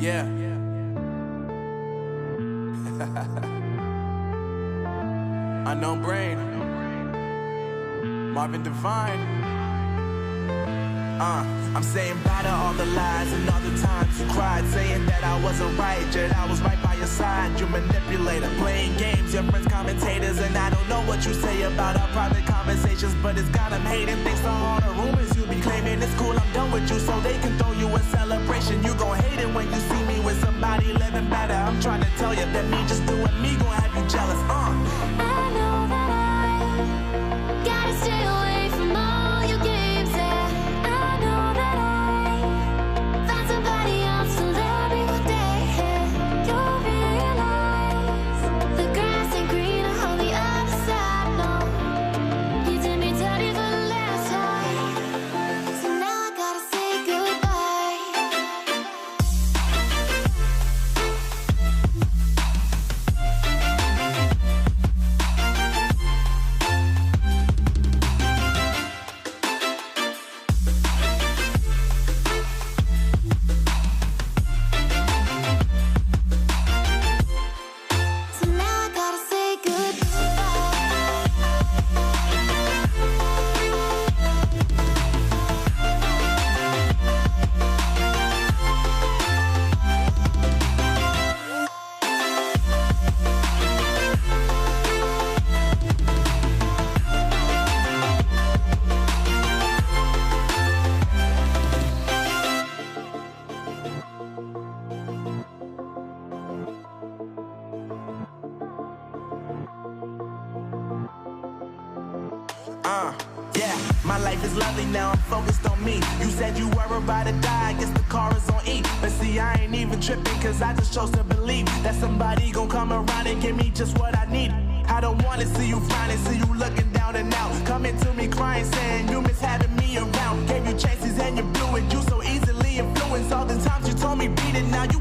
Yeah. Unknown Brain, Marvin Devine. I'm saying bye to all the lies and all the times you cried, saying that I wasn't right, yet I was right by your side. You manipulator, playing games, your friends commentators, and I don't know what you say about our private conversations, but it's got them hating. Thanks to all the rumors you be claiming. It's cool, I'm done with you, so they can throw you a celebration. You gon' hate it when you see me with somebody living better. I'm trying to tell you that me just doing me gon' have you jealous. I know that I gotta stay away from all your games. Yeah, I know that I found somebody else to love me one day. You'll realize the grass ain't greener on the other side. No, you did me dirty for the last time, so now I gotta say goodbye. So now I gotta say Yeah, my life is lovely now, I'm focused on me. You said you were about to die, I guess the car is on E. But see, I ain't even tripping, cause I just chose to believe that somebody gon' come around and give me just what I need. I don't wanna see you frowning, see you looking down and out, coming to me crying, saying you miss having me around. Gave you chances and you blew it, you so easily influenced. All the times you told me beat it, now you